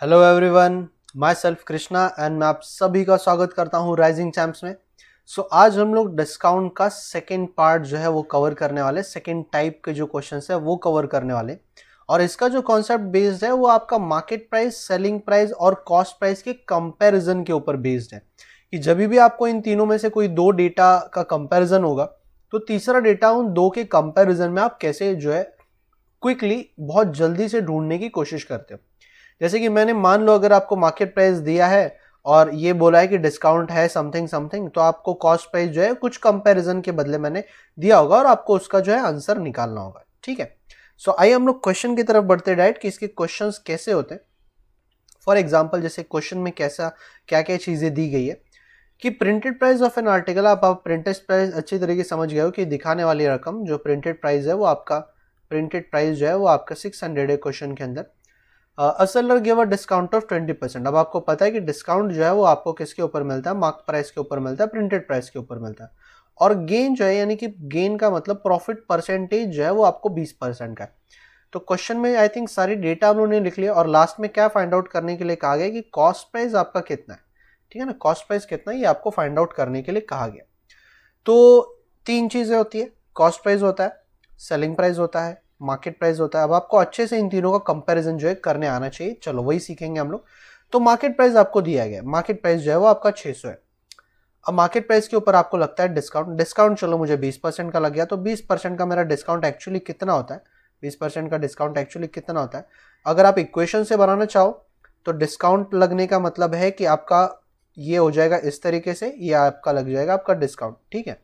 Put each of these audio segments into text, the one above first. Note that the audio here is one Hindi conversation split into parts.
Hello everyone, my self Krishna and मैं आप सभी का स्वागत करता हूं राइजिंग चैम्प्स में। आज हम लोग डिस्काउंट का सेकेंड पार्ट जो है वो कवर करने वाले, सेकेंड टाइप के जो क्वेश्चंस है वो कवर करने वाले। और इसका जो कॉन्सेप्ट बेस्ड है वो आपका मार्केट प्राइस, सेलिंग प्राइस और कॉस्ट प्राइस के कंपैरिजन के ऊपर बेस्ड है कि जब भी आपको इन तीनों में से कोई दो डेटा का कंपैरिजन होगा तो तीसरा डेटा उन दो के कंपैरिजन में आप कैसे जो है क्विकली बहुत जल्दी से ढूंढने की कोशिश करते हो। जैसे कि मैंने मान लो अगर आपको मार्केट प्राइस दिया है और ये बोला है कि डिस्काउंट है समथिंग समथिंग, तो आपको कॉस्ट प्राइस जो है कुछ कंपैरिजन के बदले मैंने दिया होगा और आपको उसका जो है आंसर निकालना होगा। ठीक है, आइए हम लोग क्वेश्चन की तरफ बढ़ते हैं डायरेक्ट कि इसके क्वेश्चंस कैसे होते हैं। फॉर एग्जाम्पल, जैसे क्वेश्चन में कैसा क्या क्या चीजें दी गई है कि printed price of an article, आप प्रिंटेड प्राइस अच्छी तरीके से समझ गए हो कि दिखाने वाली रकम जो प्रिंटेड प्राइस है वो आपका प्रिंटेड प्राइस जो है वो आपका 600 है क्वेश्चन के अंदर। Seller give a discount of 20%। अब आपको पता है कि डिस्काउंट जो है वो आपको किसके ऊपर मिलता है, मार्क प्राइस के ऊपर मिलता है, प्रिंटेड प्राइस के ऊपर मिलता है। और गेन जो है यानी कि गेन का मतलब प्रॉफिट परसेंटेज जो है वो आपको 20% का है। तो क्वेश्चन में आई थिंक सारी डेटा हम लोगों ने लिख लिया और लास्ट में क्या फाइंड आउट करने के लिए कहा गया कि कॉस्ट प्राइस आपका कितना है। ठीक है ना, कॉस्ट प्राइस कितना है ये आपको फाइंड आउट करने के लिए कहा गया। तो तीन चीजें होती है, कॉस्ट प्राइस होता है, सेलिंग प्राइस होता है, मार्केट प्राइस होता है। अब आपको अच्छे से इन तीनों का कंपैरिजन जो है करने आना चाहिए। चलो वही सीखेंगे हम लोग। तो मार्केट प्राइस आपको दिया गया, मार्केट प्राइस जो है वो आपका 600 है। अब मार्केट प्राइस के ऊपर आपको लगता है डिस्काउंट, चलो मुझे 20% का लग गया, तो 20% का मेरा डिस्काउंट एक्चुअली कितना होता है, 20% का डिस्काउंट एक्चुअली कितना होता है। अगर आप इक्वेशन से बनाना चाहो तो डिस्काउंट लगने का मतलब है कि आपका ये हो जाएगा इस तरीके से, ये आपका लग जाएगा आपका डिस्काउंट। ठीक है,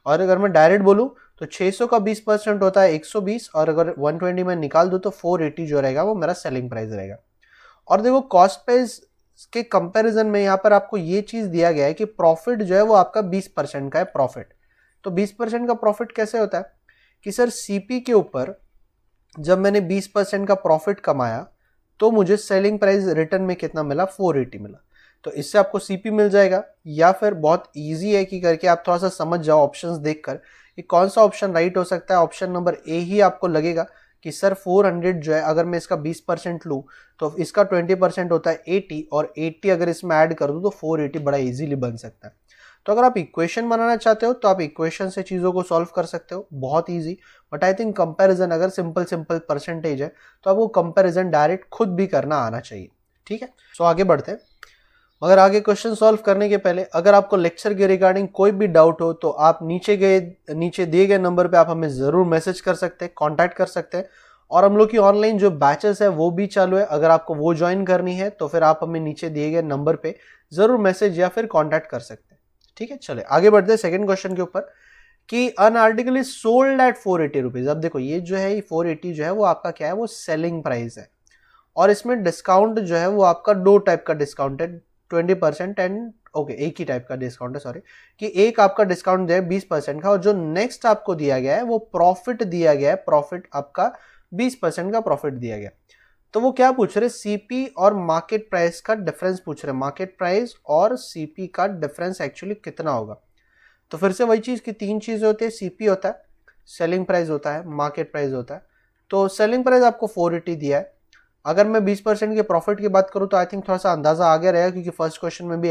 और अगर मैं डायरेक्ट बोलूं तो 600 का 20% होता है 120, और अगर 120 में निकाल दूं तो 480 जो रहेगा वो मेरा सेलिंग प्राइस रहेगा। और देखो कॉस्ट प्राइस के कंपैरिजन में यहाँ पर आपको ये चीज दिया गया है कि प्रॉफिट जो है वो आपका 20% का है प्रॉफिट। तो 20% का प्रॉफिट कैसे होता है कि सर सीपी के ऊपर जब मैंने 20% का प्रॉफिट कमाया तो मुझे सेलिंग प्राइस रिटर्न में कितना मिला, 480 मिला। तो इससे आपको सीपी मिल जाएगा। या फिर बहुत इजी है कि करके आप थोड़ा सा समझ जाओ ऑप्शंस देखकर कि कौन सा ऑप्शन राइट हो सकता है। ऑप्शन नंबर ए ही आपको लगेगा कि सर 400 जो है अगर मैं इसका 20% लूँ तो इसका 20% होता है 80, और 80 अगर इसमें ऐड कर दूँ तो 480 बड़ा इजीली बन सकता है। तो अगर आप इक्वेशन बनाना चाहते हो तो आप इक्वेशन से चीज़ों को सॉल्व कर सकते हो, बहुत easy. But I think comparison अगर सिंपल परसेंटेज है तो आपको कंपैरिजन डायरेक्ट खुद भी करना आना चाहिए। ठीक है, आगे बढ़ते हैं। मगर आगे क्वेश्चन सॉल्व करने के पहले अगर आपको लेक्चर के रिगार्डिंग कोई भी डाउट हो तो आप नीचे दिए गए नंबर पे आप हमें ज़रूर मैसेज कर सकते हैं, कांटेक्ट कर सकते हैं। और हम लोग की ऑनलाइन जो बैचेस है वो भी चालू है, अगर आपको वो ज्वाइन करनी है तो फिर आप हमें नीचे दिए गए नंबर पे ज़रूर मैसेज या फिर कॉन्टैक्ट कर सकते हैं। ठीक है, चले आगे बढ़ते हैं सेकेंड क्वेश्चन के ऊपर कि an article is sold at 480 rupees. अब देखो ये जो है 480 जो है वो आपका क्या है, वो सेलिंग प्राइस है। और इसमें डिस्काउंट जो है वो आपका दो टाइप का डिस्काउंट है, 20% एंड ओके एक ही टाइप का डिस्काउंट है, सॉरी, कि एक आपका डिस्काउंट दिया है 20% का, और जो नेक्स्ट आपको दिया गया है वो प्रॉफिट दिया गया है, प्रॉफिट आपका 20% का प्रॉफिट दिया गया। तो वो क्या पूछ रहे, सीपी और मार्केट प्राइस का डिफरेंस पूछ रहे, मार्केट प्राइस और सीपी का डिफरेंस एक्चुअली कितना होगा। तो फिर से वही चीज की तीन चीजें होती है, सीपी होता है, सेलिंग प्राइस होता है, मार्केट प्राइस होता है। तो सेलिंग प्राइस आपको 480 दिया है। अगर मैं 20% के प्रॉफिट की बात करूं तो आई थिंक थोड़ा सा अंदाजा आ गया रहेगा क्योंकि फर्स्ट क्वेश्चन में भी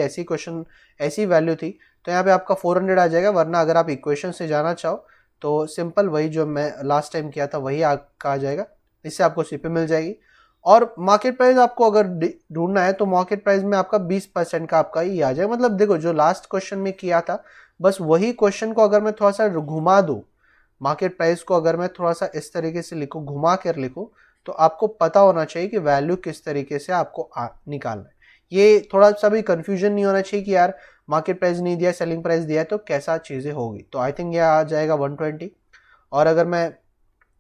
ऐसी वैल्यू थी। तो यहाँ पे आपका 400 आ जाएगा, वरना अगर आप इक्वेशन से जाना चाहो तो सिंपल वही जो मैं लास्ट टाइम किया था वही आ जाएगा, इससे आपको सीपी मिल जाएगी। और मार्केट प्राइस आपको अगर ढूंढना है तो मार्केट प्राइस में आपका 20% का आपका ही आ जाएगा। मतलब देखो जो लास्ट क्वेश्चन में किया था बस वही क्वेश्चन को अगर मैं थोड़ा सा घुमा दूँ, मार्केट प्राइस को अगर मैं थोड़ा सा इस तरीके से लिखूँ, घुमा कर लिखूँ, तो आपको पता होना चाहिए कि वैल्यू किस तरीके से आपको निकालना है। ये थोड़ा सा भी कंफ्यूजन नहीं होना चाहिए कि यार मार्केट प्राइस नहीं दिया, सेलिंग प्राइस दिया है तो कैसा चीज़ें होगी। तो आई थिंक ये आ जाएगा 120। और अगर मैं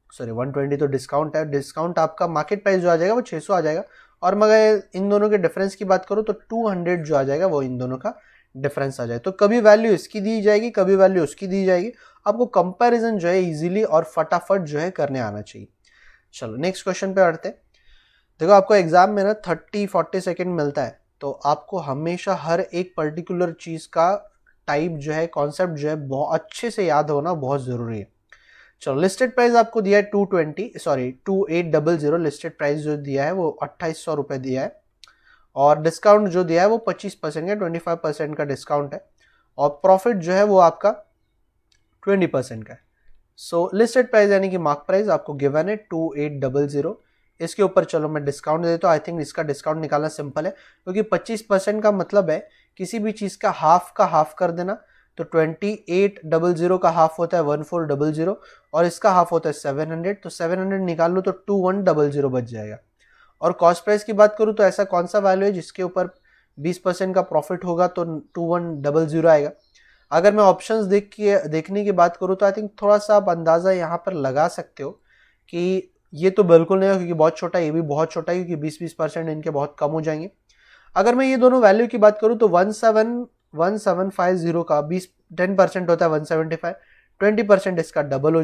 120 तो डिस्काउंट है, डिस्काउंट आपका मार्केट प्राइस जो आ जाएगा वो 600 आ जाएगा। और मगर इन दोनों के डिफरेंस की बात करूँ तो 200 जो आ जाएगा वो इन दोनों का डिफरेंस आ जाए। तो कभी वैल्यू इसकी दी जाएगी, कभी वैल्यू उसकी दी जाएगी। आपको कंपैरिजन जो है इजीली और फटाफट जो है करने आना चाहिए। चलो नेक्स्ट क्वेश्चन पे बढ़ते। देखो आपको एग्जाम में ना 30-40 सेकेंड मिलता है, तो आपको हमेशा हर एक पर्टिकुलर चीज का टाइप जो है, कॉन्सेप्ट जो है बहुत अच्छे से याद होना बहुत जरूरी है। चलो लिस्टेड प्राइस आपको दिया है 2800, लिस्टेड प्राइस जो दिया है वो 2800 रुपये दिया है। और डिस्काउंट जो दिया है वो 25% का 25% का डिस्काउंट है और प्रॉफिट जो है वो आपका 20% का है। सो लिस्टेड प्राइस यानी कि मार्क प्राइस आपको गिवन है 2800। इसके ऊपर चलो मैं डिस्काउंट दे देता हूँ। आई थिंक इसका डिस्काउंट निकालना सिंपल है क्योंकि 25% का मतलब है किसी भी चीज़ का हाफ कर देना। तो 2800 का हाफ होता है 1400 और इसका हाफ होता है 700। तो 700 निकाल लो तो 2100 बच जाएगा। और कॉस्ट प्राइस की बात करूँ तो ऐसा कौन सा वैल्यू है जिसके ऊपर 20% का प्रॉफिट होगा तो 2100 आएगा। अगर मैं ऑप्शंस देखने की बात करूँ तो आई थिंक थोड़ा सा आप अंदाज़ा यहाँ पर लगा सकते हो कि ये तो बिल्कुल नहीं है क्योंकि बहुत छोटा है, ये भी बहुत छोटा है क्योंकि 20% इनके बहुत कम हो जाएंगे। अगर मैं ये दोनों वैल्यू की बात करूँ तो 1750 का 10% होता है 175, 20% इसका डबल हो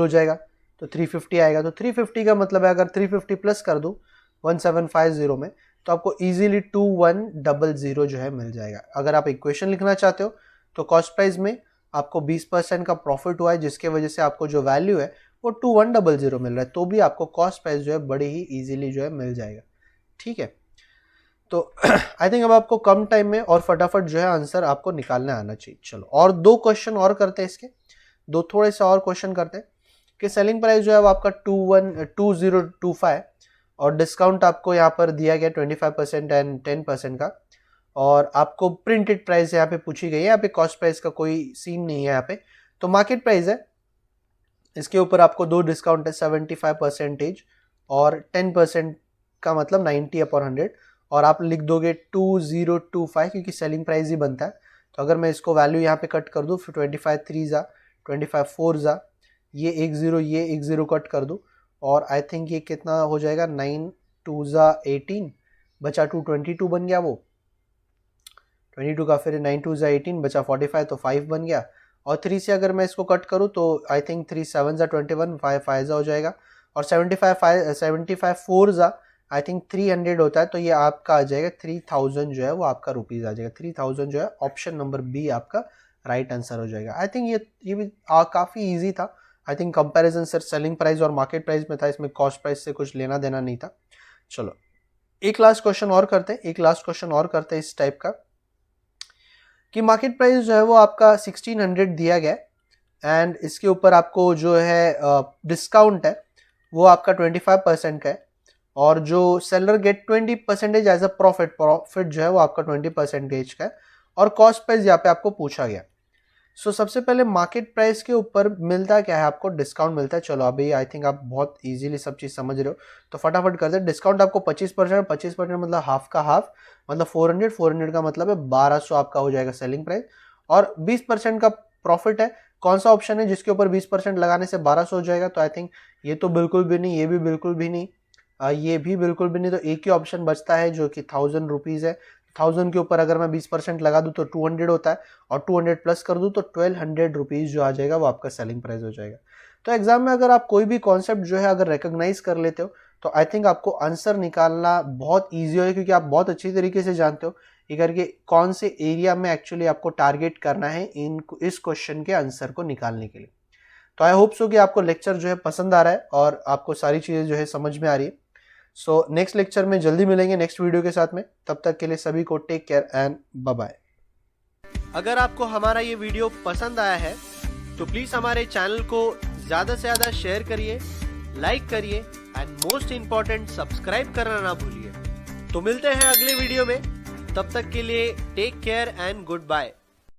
जाएगा, तो 350 आएगा। तो 350 का मतलब है अगर 350 प्लस कर दूँ 1750 में तो आपको इजीली 2100 जो है मिल जाएगा। अगर आप इक्वेशन लिखना चाहते हो तो कॉस्ट प्राइस में आपको 20% का प्रॉफिट हुआ है जिसके वजह से आपको जो वैल्यू है वो 2100 मिल रहा है, तो भी आपको कॉस्ट प्राइस जो है बड़ी ही इजीली जो है मिल जाएगा। ठीक है, तो आई थिंक अब आपको कम टाइम में और फटाफट जो है आंसर आपको निकालने आना चाहिए। चलो और 2 क्वेश्चन और करते हैं, इसके 2 थोड़े से और क्वेश्चन करते हैं कि सेलिंग प्राइस जो है वो आपका 2025 और डिस्काउंट आपको यहाँ पर दिया गया 25% एंड 10% का, और आपको प्रिंटेड प्राइस यहाँ पे पूछी गई है। यहाँ पे कॉस्ट प्राइस का कोई सीन नहीं है। यहाँ पे तो मार्केट प्राइस है, इसके ऊपर आपको 2 डिस्काउंट है 75% और 10% का मतलब 90/100 और आप लिख दोगे 2025 क्योंकि सेलिंग प्राइस ही बनता है। तो अगर मैं इसको वैल्यू यहाँ पे कट कर दूँ फिर 25 3 जा 25 4 जा ये 1 0 कट कर दूँ और आई थिंक ये कितना हो जाएगा 9 2 जा 18 बचा 222 बन गया, वो 22 का फिर 9 2 जा 18 बचा 45 तो 5 बन गया। और 3 से अगर मैं इसको कट करूँ तो आई थिंक 3 7 जा 21 5 5 जा हो जाएगा और 75 4 जा आई थिंक 300 होता है। तो ये आपका आ जाएगा 3000 जो है वो आपका रुपीज़ आ जाएगा। 3000 जो है ऑप्शन नंबर बी आपका राइट आंसर हो जाएगा। आई थिंक ये भी काफ़ी ईजी था। आई थिंक कंपैरिजन सिर्फ सेलिंग प्राइस और मार्केट प्राइस में था, इसमें कॉस्ट प्राइस से कुछ लेना देना नहीं था। चलो एक लास्ट क्वेश्चन और करते हैं इस टाइप का कि मार्केट प्राइस जो है वो आपका 1600 दिया गया एंड इसके ऊपर आपको जो है डिस्काउंट है वो आपका 25% का है और जो seller get 20% as a profit जो है वो आपका 20% का है और कॉस्ट प्राइस यहाँ पे आपको पूछा गया। सो सबसे पहले मार्केट प्राइस के ऊपर मिलता क्या है, आपको डिस्काउंट मिलता है। चलो अभी आई थिंक आप बहुत इजीली सब चीज़ समझ रहे हो तो फटाफट करते हैं। डिस्काउंट आपको 25% मतलब हाफ का हाफ मतलब 400 का मतलब है 1200 आपका हो जाएगा सेलिंग प्राइस और 20% का प्रॉफिट है। कौन सा ऑप्शन है जिसके ऊपर 20% लगाने से 1200 हो जाएगा? तो आई थिंक ये तो बिल्कुल भी नहीं, ये भी बिल्कुल भी नहीं, ये भी बिल्कुल भी नहीं। तो एक ही ऑप्शन बचता है जो कि 1000 रुपीज़ है। 1000 के ऊपर अगर मैं 20% लगा दूं तो 200 होता है और 200 प्लस कर दूं तो 1200 रुपीज़ जो आ जाएगा वो आपका सेलिंग प्राइस हो जाएगा। तो एग्जाम में अगर आप कोई भी कॉन्सेप्ट जो है अगर रिकॉग्नाइज कर लेते हो तो आई थिंक आपको आंसर निकालना बहुत ईजी है क्योंकि आप बहुत अच्छी तरीके से जानते हो कि करके कौन से एरिया में एक्चुअली आपको टारगेट करना है इस क्वेश्चन के आंसर को निकालने के लिए। तो आई होप सो कि आपको लेक्चर जो है पसंद आ रहा है और आपको सारी चीज़ें जो है समझ में आ रही है। सो नेक्स्ट लेक्चर में जल्दी मिलेंगे नेक्स्ट वीडियो के साथ में। तब तक के लिए सभी को take care and bye bye. अगर आपको हमारा ये वीडियो पसंद आया है तो प्लीज़ हमारे चैनल को ज़्यादा से ज़्यादा शेयर करिए, लाइक करिए एंड मोस्ट इम्पॉर्टेंट सब्सक्राइब करना ना भूलिए। तो मिलते हैं अगले वीडियो में, तब तक के लिए take care and good bye.